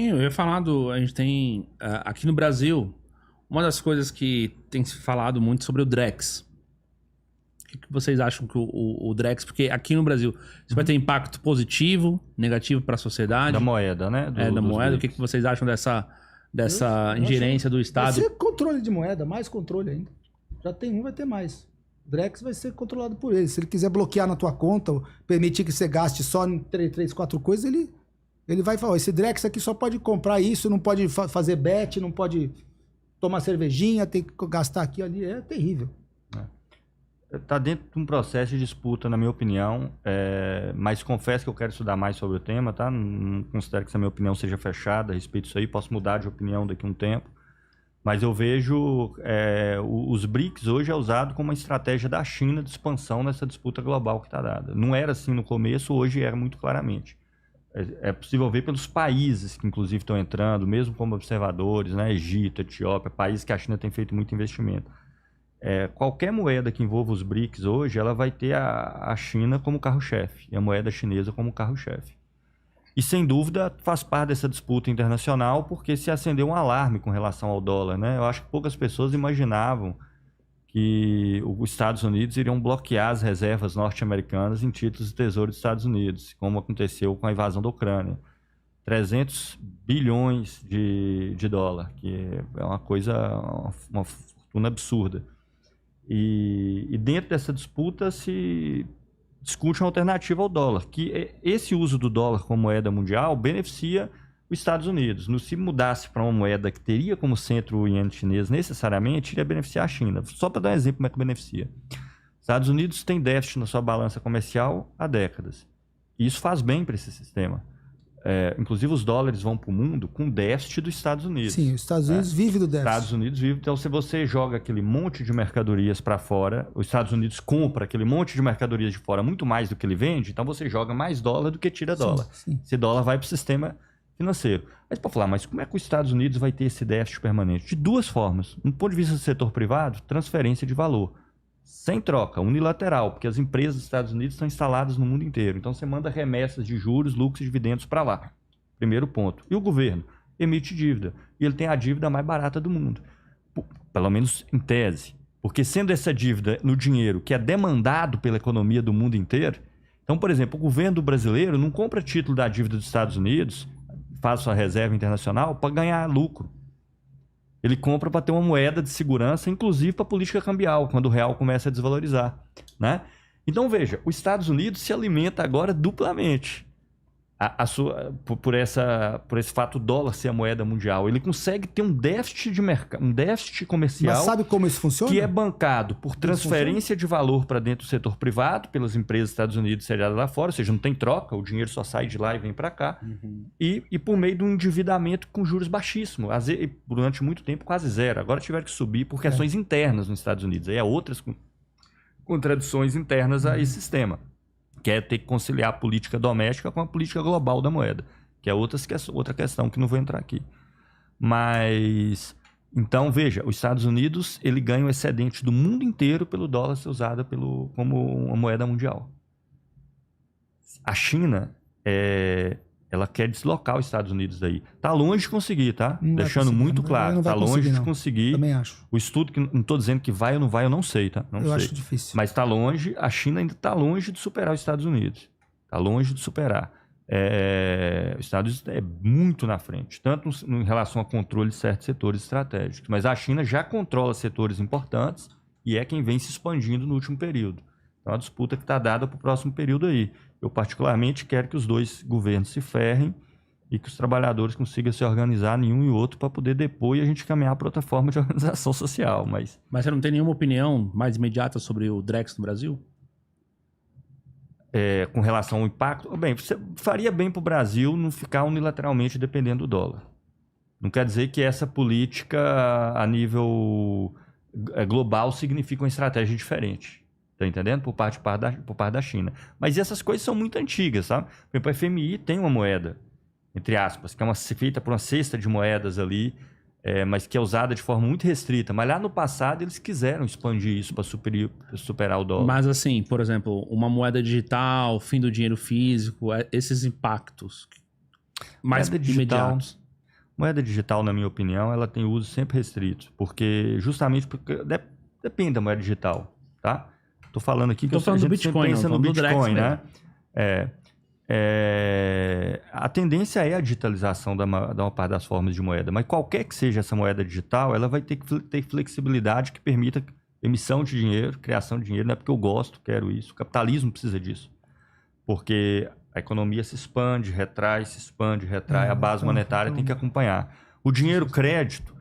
Eu ia falar a gente tem aqui no Brasil, uma das coisas que tem se falado muito sobre o Drex. O que vocês acham que o Drex, porque aqui no Brasil isso vai ter impacto positivo, negativo para a sociedade? Da moeda, né? Da moeda. O que vocês acham dessa ingerência do Estado? Vai ser controle de moeda, mais controle ainda. Já tem um, vai ter mais. O Drex vai ser controlado por ele. Se ele quiser bloquear na tua conta, ou permitir que você gaste só em 3, 4 coisas, ele vai falar, esse Drex aqui só pode comprar isso, não pode fazer bet, não pode tomar cervejinha, tem que gastar aqui ali. É terrível. Está dentro de um processo de disputa, na minha opinião, mas confesso que eu quero estudar mais sobre o tema, tá? Não considero que essa minha opinião seja fechada a respeito disso aí, posso mudar de opinião daqui a um tempo, mas eu vejo os BRICS hoje é usado como uma estratégia da China de expansão nessa disputa global que está dada. Não era assim no começo, hoje era muito claramente. É possível ver pelos países que inclusive estão entrando, mesmo como observadores, né? Egito, Etiópia, países que a China tem feito muito investimento. Qualquer moeda que envolva os BRICS hoje, ela vai ter a China como carro-chefe e a moeda chinesa como carro-chefe. E sem dúvida faz parte dessa disputa internacional porque se acendeu um alarme com relação ao dólar, né? Eu acho que poucas pessoas imaginavam que os Estados Unidos iriam bloquear as reservas norte-americanas em títulos de tesouro dos Estados Unidos, como aconteceu com a invasão da Ucrânia. 300 bilhões de dólar, que é uma fortuna absurda. E dentro dessa disputa se discute uma alternativa ao dólar, que esse uso do dólar como moeda mundial beneficia os Estados Unidos. Se mudasse para uma moeda que teria como centro o iene chinês necessariamente, iria beneficiar a China. Só para dar um exemplo como é que beneficia. Os Estados Unidos têm déficit na sua balança comercial há décadas. E isso faz bem para esse sistema. Inclusive os dólares vão para o mundo com déficit dos Estados Unidos. Sim, os Estados Unidos vivem do déficit. Estados Unidos vivem. Então, se você joga aquele monte de mercadorias para fora, os Estados Unidos compra aquele monte de mercadorias de fora muito mais do que ele vende, então você joga mais dólar do que tira dólar. Sim. Esse dólar vai para o sistema financeiro. Mas para falar, mas como é que os Estados Unidos vai ter esse déficit permanente? De duas formas. Do ponto de vista do setor privado, transferência de valor. Sem troca, unilateral, porque as empresas dos Estados Unidos estão instaladas no mundo inteiro. Então você manda remessas de juros, lucros e dividendos para lá. Primeiro ponto. E o governo emite dívida. E ele tem a dívida mais barata do mundo. Pelo menos em tese. Porque sendo essa dívida no dinheiro que é demandado pela economia do mundo inteiro, então, por exemplo, o governo brasileiro não compra título da dívida dos Estados Unidos, faz sua reserva internacional para ganhar lucro. Ele compra para ter uma moeda de segurança, inclusive para a política cambial, quando o real começa a desvalorizar, né? Então, veja, os Estados Unidos se alimenta agora duplamente por esse fato do dólar ser a moeda mundial. Ele consegue ter um déficit de mercado, um déficit comercial. Mas sabe como isso funciona? Que é bancado por transferência de valor para dentro do setor privado, pelas empresas dos Estados Unidos sediadas lá fora, ou seja, não tem troca, o dinheiro só sai de lá e vem para cá. E por meio de um endividamento com juros baixíssimos. Durante muito tempo, quase zero. Agora tiveram que subir por questões internas nos Estados Unidos. Aí há outras contradições internas a esse sistema. Que é ter que conciliar a política doméstica com a política global da moeda, que é outra questão que não vou entrar aqui. Mas, então, veja, os Estados Unidos ele ganha o excedente do mundo inteiro pelo dólar ser usado como uma moeda mundial. A China, ela quer deslocar os Estados Unidos daí. Está longe de conseguir, tá? Deixando muito claro. Está longe de conseguir. Também acho. O estudo, que não estou dizendo que vai ou não vai, eu não sei, tá? Não sei. Acho difícil. Mas está longe, a China ainda está longe de superar os Estados Unidos. Está longe de superar. Os Estados Unidos é muito na frente, tanto em relação ao controle de certos setores estratégicos. Mas a China já controla setores importantes e é quem vem se expandindo no último período. Então, é uma disputa que está dada para o próximo período aí. Eu, particularmente, quero que os dois governos se ferrem e que os trabalhadores consigam se organizar nenhum e outro para poder depois a gente caminhar para outra forma de organização social. Mas você não tem nenhuma opinião mais imediata sobre o Drex no Brasil? Com relação ao impacto? Bem, você faria bem para o Brasil não ficar unilateralmente dependendo do dólar. Não quer dizer que essa política a nível global significa uma estratégia diferente. Tá entendendo? Por parte da China. Mas essas coisas são muito antigas, sabe? Por exemplo, a FMI tem uma moeda, entre aspas, que é feita por uma cesta de moedas ali, mas que é usada de forma muito restrita. Mas lá no passado eles quiseram expandir isso para superar o dólar. Mas assim, por exemplo, uma moeda digital, fim do dinheiro físico, esses impactos mais imediatos. Moeda digital, na minha opinião, ela tem uso sempre restrito, justamente porque depende da moeda digital, tá? Tô falando aqui que Tô falando a do gente sempre Bitcoin, pensa não, no tô falando do Bitcoin, Drex né? A tendência é a digitalização da maior parte das formas de moeda, mas qualquer que seja essa moeda digital, ela vai ter que ter flexibilidade que permita emissão de dinheiro, criação de dinheiro. Não é porque eu gosto, quero isso. O capitalismo precisa disso. Porque a economia se expande, retrai, a base monetária tem que acompanhar. O dinheiro crédito,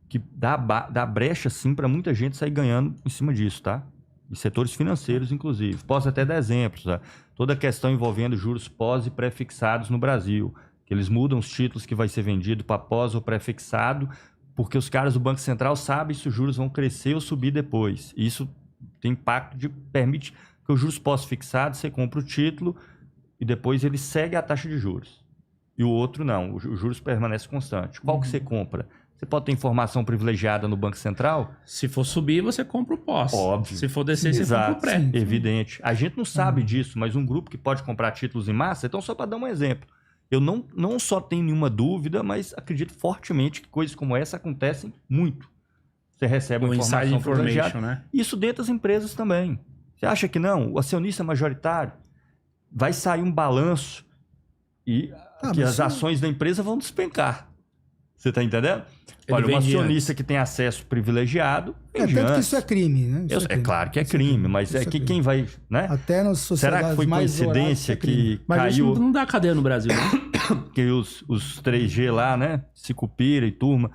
que dá brecha, sim, para muita gente sair ganhando em cima disso, tá? Em setores financeiros, inclusive. Posso até dar exemplos, tá? Toda a questão envolvendo juros pós e pré-fixados no Brasil, que eles mudam os títulos que vai ser vendido para pós ou pré-fixado, porque os caras do Banco Central sabem se os juros vão crescer ou subir depois. Isso tem impacto permite que os juros pós-fixados, você compra o título e depois ele segue a taxa de juros. E o outro não, os juros permanecem constantes. Qual que você compra? Você pode ter informação privilegiada no Banco Central? Se for subir, você compra o pós. Óbvio. Se for descer, você compra o pré. Sim. Evidente. A gente não sabe disso, mas um grupo que pode comprar títulos em massa, então só para dar um exemplo. Eu não só tenho nenhuma dúvida, mas acredito fortemente que coisas como essa acontecem muito. Você recebe uma informação privilegiada. Né? Isso dentro das empresas também. Você acha que não? O acionista majoritário vai sair um balanço e que as ações da empresa vão despencar. Você está entendendo? Olha, um acionista que tem acesso privilegiado... tanto que isso é crime, né? É claro que é crime, mas é que quem vai... Né? Até nas sociedades. Será que foi coincidência que mas caiu... Isso não dá cadeia no Brasil, né? Que os 3G lá, né? Sicupira e turma,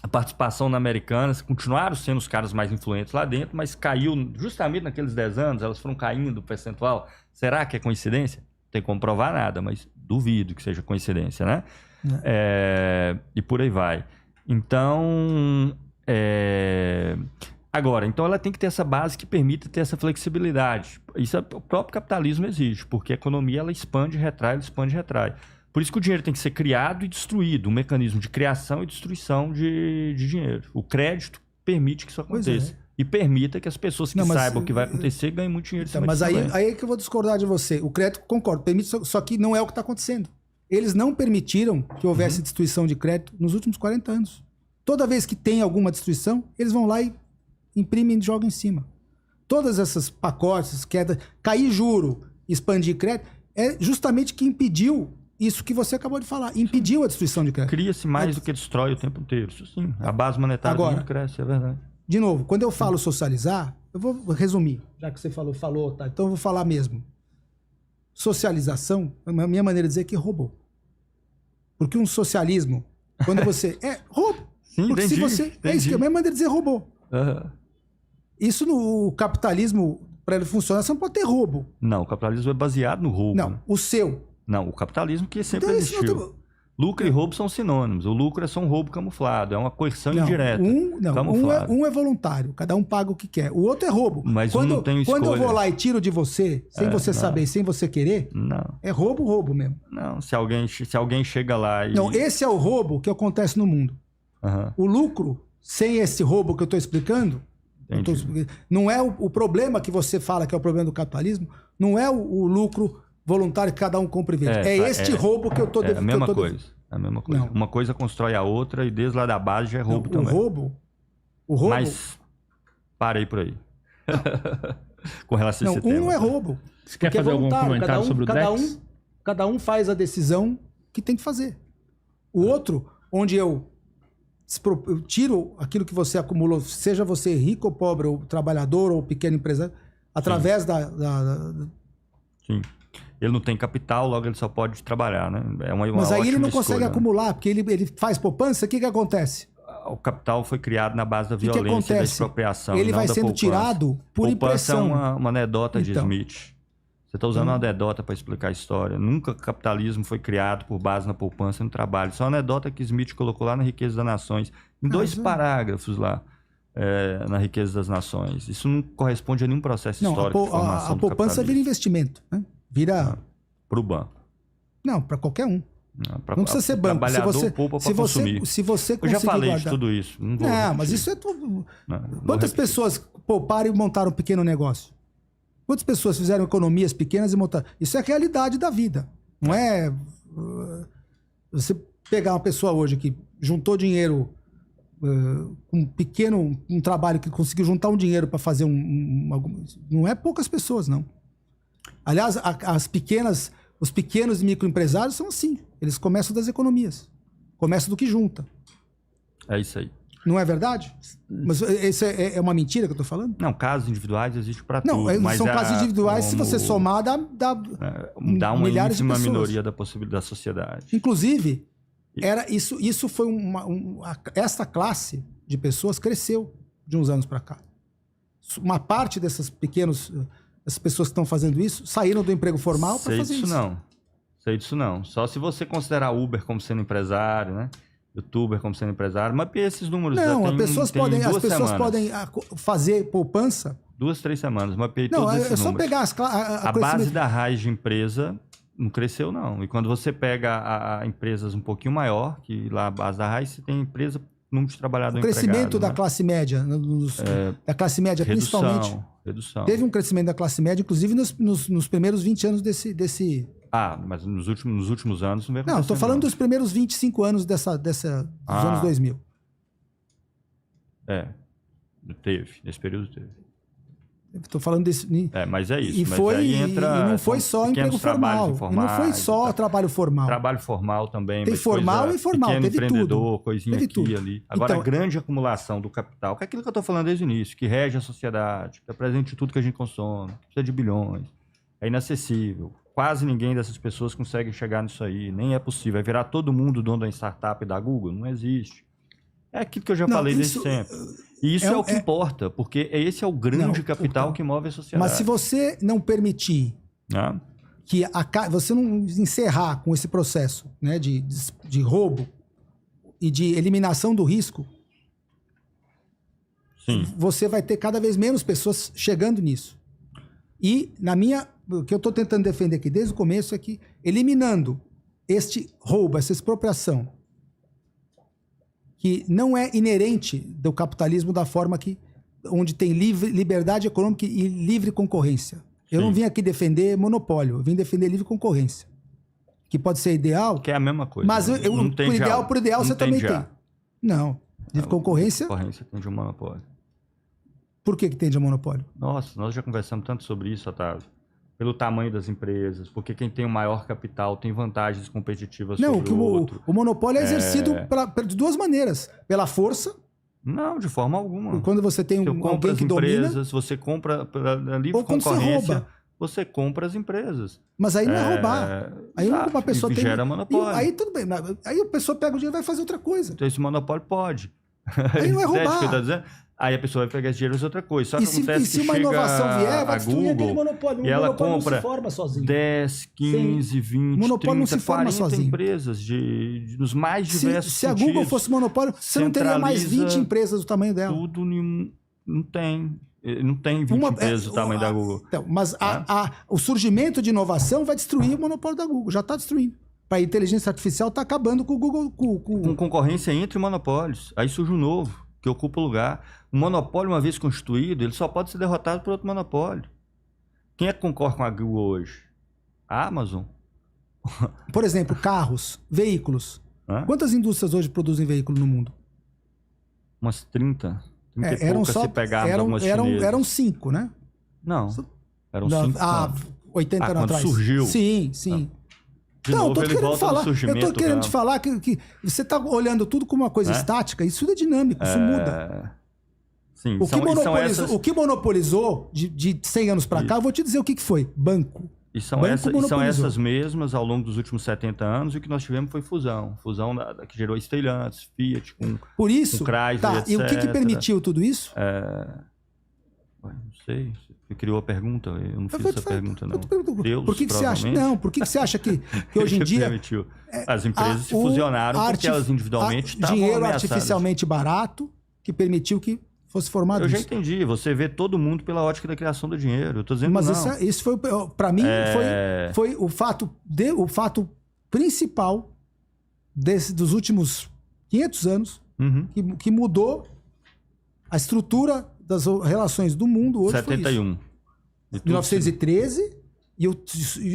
a participação na Americanas, continuaram sendo os caras mais influentes lá dentro, mas caiu justamente naqueles 10 anos, elas foram caindo o percentual. Será que é coincidência? Não tem como provar nada, mas duvido que seja coincidência, né? E por aí vai. Então, agora, então ela tem que ter essa base que permita ter essa flexibilidade. Isso o próprio capitalismo exige, porque a economia ela expande, retrai. Por isso que o dinheiro tem que ser criado e destruído, um mecanismo de criação e destruição de dinheiro. O crédito permite que isso aconteça. E permita que as pessoas que saibam o que vai acontecer ganhem muito dinheiro. Mas aí é que eu vou discordar de você. O crédito, concordo, permite, só que não é o que está acontecendo. Eles não permitiram que houvesse destruição de crédito nos últimos 40 anos. Toda vez que tem alguma destruição, eles vão lá e imprimem e jogam em cima. Todas essas pacotes, queda, cair juro, expandir crédito, é justamente que impediu isso que você acabou de falar. Impediu a destruição de crédito. Cria-se mais do que destrói o tempo inteiro. Isso sim. A base monetária não cresce, é verdade. De novo, quando eu falo socializar, eu vou resumir. Já que você falou, tá? Então eu vou falar mesmo. Socialização, a minha maneira de dizer é que roubou. Porque um socialismo, quando você... É roubo. Sim, porque se você... É isso que é a minha maneira de dizer roubou. Isso no capitalismo, para ele funcionar, você não pode ter roubo. Não, o capitalismo é baseado no roubo. Não, o seu. Não, o capitalismo que sempre existiu. Lucro e roubo são sinônimos. O lucro é só um roubo camuflado, é uma coerção indireta. Um é voluntário, cada um paga o que quer. O outro é roubo. Mas não tem escolha. Quando eu vou lá e tiro de você, sem você saber, sem você querer, é roubo mesmo. Não, se alguém chega lá e... Não, esse é o roubo que acontece no mundo. O lucro, sem esse roubo que eu estou explicando, não é o problema que você fala que é o problema do capitalismo, não é o lucro voluntário que cada um compra e vende. É este roubo que eu estou defendendo. É a mesma coisa. Não. Uma coisa constrói a outra e desde lá da base já é roubo também. O roubo... Mas parei por aí. Com relação a esse tema. Não é roubo. Você quer fazer algum comentário sobre o Drex? Cada um faz a decisão que tem que fazer. O outro, onde eu tiro aquilo que você acumulou, seja você rico ou pobre, ou trabalhador, ou pequeno empresário, através Sim. Ele não tem capital, logo ele só pode trabalhar, né? Mas aí ele não consegue acumular, porque ele faz poupança, o que acontece? O capital foi criado na base da violência e da expropriação. Ele vai sendo tirado por impressão. Poupança é uma anedota de Smith. Você está usando uma anedota para explicar a história. Nunca o capitalismo foi criado por base na poupança e no trabalho. Isso é uma anedota que Smith colocou lá na Riqueza das Nações, em 2 parágrafos lá. Na Riqueza das Nações. Isso não corresponde a nenhum processo histórico de formação do poupança vira investimento, né? Vira... Para o banco. Não, para qualquer um. Não precisa ser banco. Trabalhador poupa para consumir. Se você eu já falei de tudo isso. Não, mas isso é tudo... Quantas pessoas pouparam e montaram um pequeno negócio? Quantas pessoas fizeram economias pequenas e montaram... Isso é a realidade da vida. Não é... Você pegar uma pessoa hoje que juntou dinheiro com um trabalho que conseguiu juntar um dinheiro para fazer não é poucas pessoas, não. Aliás, os pequenos e microempresários são assim. Eles começam das economias. Começam do que junta. É isso aí. Não é verdade? Mas isso é uma mentira que eu tô falando? Não, casos individuais existem para Não, tudo. Mas são casos individuais, se você somar, dá uma milhares de ínfima pessoas. minoria da sociedade. Inclusive, isso foi essa classe de pessoas cresceu de uns anos para cá. Uma parte essas pessoas que estão fazendo isso saíram do emprego formal para fazer isso. Sei disso não. Só se você considerar Uber como sendo empresário, né? YouTuber como sendo empresário, mas esses números não, já as pessoas podem semanas. fazer poupança. 2, 3 semanas, mapeei Não, todos esses é só números. pegar A base da raiz de empresa não cresceu, não. E quando você pega empresas um pouquinho maior, que lá a base da raiz, você tem empresa, número de trabalhador o crescimento da né? classe média, da classe média principalmente. Redução. Teve um crescimento da classe média, inclusive nos primeiros 20 anos desse... mas nos últimos anos não veio Não, estou falando dos primeiros 25 anos dos anos 2000. Nesse período teve. Estou falando desse... Mas é isso. E não foi só emprego formal. E não foi só trabalho formal. Trabalho formal também. Tem formal e informal, pequeno teve empreendedor, tudo. coisinha Teve aqui tudo. e ali. Agora, Então, a grande acumulação do capital, que é aquilo que eu estou falando desde o início, que rege a sociedade, que é presente em tudo que a gente consome, que precisa de bilhões, é inacessível. Quase ninguém dessas pessoas consegue chegar nisso aí. Nem é possível. Vai virar todo mundo dono da startup da Google? Não existe. É aquilo que eu já falei desde sempre. E isso é o que importa, porque esse é o grande capital que move a sociedade. Mas se você não permitir que você não encerrar com esse processo, né, de roubo e de eliminação do risco, Sim. Você vai ter cada vez menos pessoas chegando nisso. E o que eu estou tentando defender aqui desde o começo é que, eliminando este roubo, essa expropriação, que não é inerente do capitalismo da forma onde tem liberdade econômica e livre concorrência. Eu não vim aqui defender monopólio, eu vim defender livre concorrência. Que pode ser ideal. Que é a mesma coisa. Mas por ideal você também tem. Não. Livre concorrência. Concorrência tende a monopólio. Por que tende a monopólio? Nossa, nós já conversamos tanto sobre isso, Otávio. Pelo tamanho das empresas, porque quem tem o maior capital tem vantagens competitivas sobre o outro. O monopólio é exercido de duas maneiras. Pela força. Não, de forma alguma. Quando você tem alguém que domina. Você compra pela livre concorrência, você compra as empresas. Mas aí não é roubar. Aí uma pessoa tem... gera monopólio. Aí tudo bem. Aí a pessoa pega o dinheiro e vai fazer outra coisa. Então esse monopólio pode. Aí não é roubar. O que eu tô dizendo? Aí a pessoa vai pegar esse dinheiro e fazer outra coisa. Só que acontece se uma inovação vier, vai destruir aquele monopólio. E ela compra não se forma sozinho. 10, 15, 20, monopólio 30, 40 empresas nos mais diversos Se a Google fosse monopólio, você não teria mais 20 empresas do tamanho dela. Tudo não tem. Não tem 20 empresas do tamanho da Google. Então, mas o surgimento de inovação vai destruir o monopólio da Google. Já está destruindo. A inteligência artificial está acabando com o Google. Com concorrência entre monopólios. Aí surge um novo, que ocupa o lugar. O monopólio, uma vez constituído, ele só pode ser derrotado por outro monopólio. Quem é que concorre com a Google hoje? A Amazon. Por exemplo, carros, veículos. Quantas indústrias hoje produzem veículo no mundo? Umas 30. Eram 5, né? Não. Eram 5. 80 anos atrás. Surgiu. Sim. Não, eu tô querendo te falar que você está olhando tudo como uma coisa estática. Isso é dinâmico, isso muda. Sim, o que monopolizou de 100 anos para cá, eu vou te dizer o que foi. Banco. E são essas mesmas ao longo dos últimos 70 anos, e o que nós tivemos foi fusão. Fusão que gerou Stellantis, Fiat, com Chrysler, etc. E o que permitiu tudo isso? Não sei. Você criou a pergunta? Eu não fiz essa pergunta, não. Deus, por que você acha? Não, por que você acha que hoje em dia... As empresas se fusionaram porque elas individualmente estavam dinheiro ameaçadas. Artificialmente barato que permitiu que fosse formado isso. Eu já entendi. Você vê todo mundo pela ótica da criação do dinheiro. Eu tô dizendo Mas não. Isso foi, para mim, foi o fato principal dos últimos 500 anos que mudou a estrutura das relações do mundo hoje. 71. 1913 e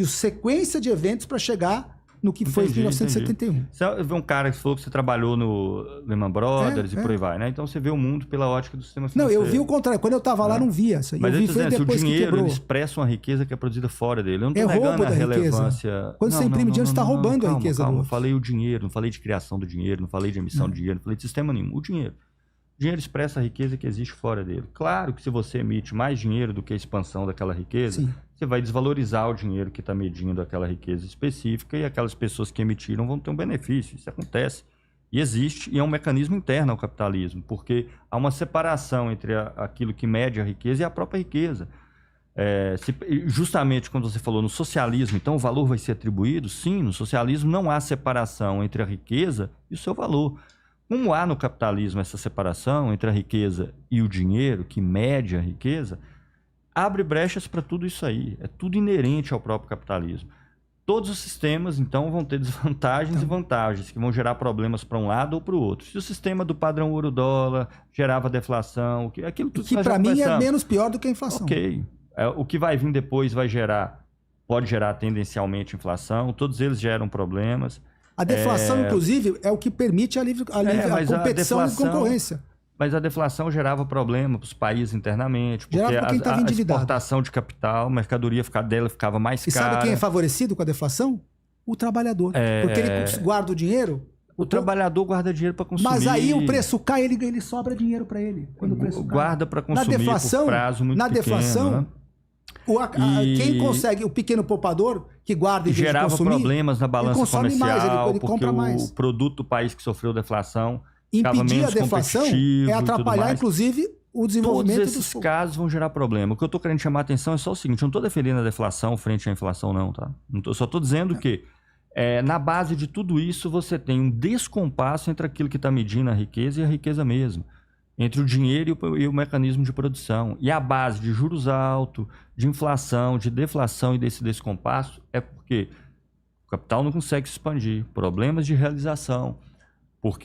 a sequência de eventos para chegar no que foi em Entendi. 1971. Você vê um cara que falou que você trabalhou no Lehman Brothers e por aí vai, né? Então você vê o mundo pela ótica do sistema Não, financeiro. eu vi o contrário. Quando eu estava lá, não via isso aí. Mas eu vi eu tô foi dizendo, se o depois que dinheiro quebrou. ele expressa uma riqueza que é produzida fora dele. Eu não É tô roubo negando da a riqueza. relevância. Quando você imprime dinheiro, você está roubando a riqueza do Calma, outro. falei o dinheiro, não falei de criação do dinheiro, não falei de emissão de dinheiro, não falei de sistema nenhum. O dinheiro. O dinheiro expressa a riqueza que existe fora dele. Claro que se você emite mais dinheiro do que a expansão daquela riqueza, Sim. você vai desvalorizar o dinheiro que está medindo aquela riqueza específica e aquelas pessoas que emitiram vão ter um benefício. Isso acontece. E existe, e é um mecanismo interno ao capitalismo, porque há uma separação entre aquilo que mede a riqueza e a própria riqueza. Justamente quando você falou no socialismo, então o valor vai ser atribuído? Sim, no socialismo não há separação entre a riqueza e o seu valor. Como há no capitalismo essa separação entre a riqueza e o dinheiro, que mede a riqueza, abre brechas para tudo isso aí. É tudo inerente ao próprio capitalismo. Todos os sistemas, então, vão ter desvantagens e vantagens, que vão gerar problemas para um lado ou para o outro. Se o sistema do padrão ouro-dólar gerava deflação, aquilo tudo que para mim é menos pior do que a inflação. Ok. O que vai vir depois pode gerar tendencialmente inflação, todos eles geram problemas. A deflação, inclusive, é o que permite a competição e concorrência. Mas a deflação gerava problema para os países internamente, porque a exportação de capital, a mercadoria dela ficava mais cara. E sabe quem é favorecido com a deflação? O trabalhador. Porque ele guarda o dinheiro. O trabalhador guarda dinheiro para consumir. Mas aí o preço cai, ele sobra dinheiro para ele. Quando o preço guarda para consumir por prazo muito pequeno. Deflação, né? Quem consegue, o pequeno poupador que guarda e gerava consumir, problemas na balança comercial, mais, ele porque compra mais. O produto do país que sofreu deflação impedir a deflação é atrapalhar, inclusive, o desenvolvimento. Todos esses casos vão gerar problema. O que eu estou querendo chamar a atenção é só o seguinte: eu não estou defendendo a deflação frente à inflação, não, tá? Só estou dizendo que na base de tudo isso você tem um descompasso entre aquilo que está medindo a riqueza e a riqueza mesmo. Entre o dinheiro e o mecanismo de produção. E a base de juros altos, de inflação, de deflação e desse descompasso é porque o capital não consegue se expandir. Problemas de realização. Por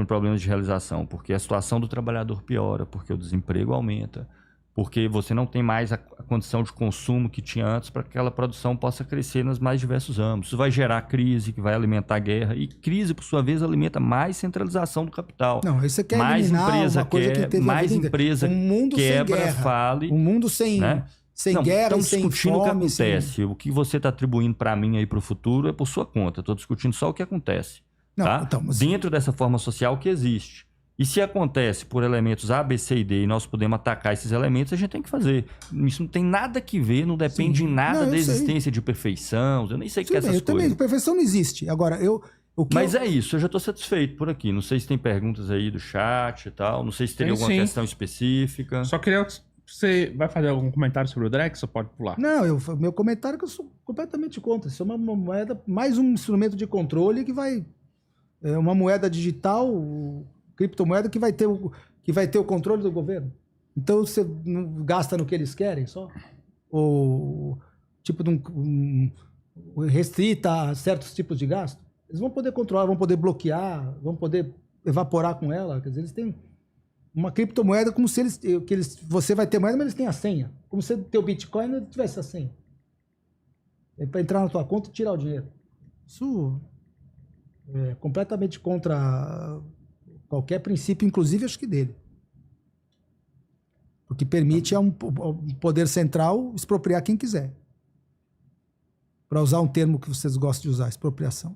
problemas de realização? Porque a situação do trabalhador piora, porque o desemprego aumenta, porque você não tem mais a condição de consumo que tinha antes para que aquela produção possa crescer nos mais diversos âmbitos. Isso vai gerar crise, que vai alimentar a guerra, e crise, por sua vez, alimenta mais centralização do capital. Não, isso quer mais eliminar empresa uma coisa que teve mais empresa quebra, fale. Um mundo sem guerra, sem discutindo fome, o que acontece. O que você está atribuindo para mim aí para o futuro é por sua conta. Estou discutindo só o que acontece. Não, tá? então, mas... Dentro dessa forma social que existe. E se acontece por elementos A, B, C e D e nós podemos atacar esses elementos, a gente tem que fazer. Isso não tem nada que ver, não depende em nada da existência de perfeição. Eu nem sei o que é essas coisas. Também, perfeição não existe. Agora, é isso, eu já estou satisfeito por aqui. Não sei se tem perguntas aí do chat e tal. Não sei se teria alguma questão específica. Só queria... Você vai fazer algum comentário sobre o Drex ou pode pular? Não, meu comentário é que eu sou completamente contra. Isso é uma moeda, mais um instrumento de controle que vai... É uma moeda digital... criptomoeda que vai ter o controle do governo. Então você não gasta no que eles querem só? Ou tipo restrita a certos tipos de gasto? Eles vão poder controlar, vão poder bloquear, vão poder evaporar com ela. Quer dizer, eles têm uma criptomoeda como se você vai ter moeda, mas eles têm a senha. Como se ter o Bitcoin não tivesse a senha. É para entrar na tua conta e tirar o dinheiro. Isso é completamente contra qualquer princípio, inclusive acho que dele. Porque permite a um poder central expropriar quem quiser. Para usar um termo que vocês gostam de usar, expropriação.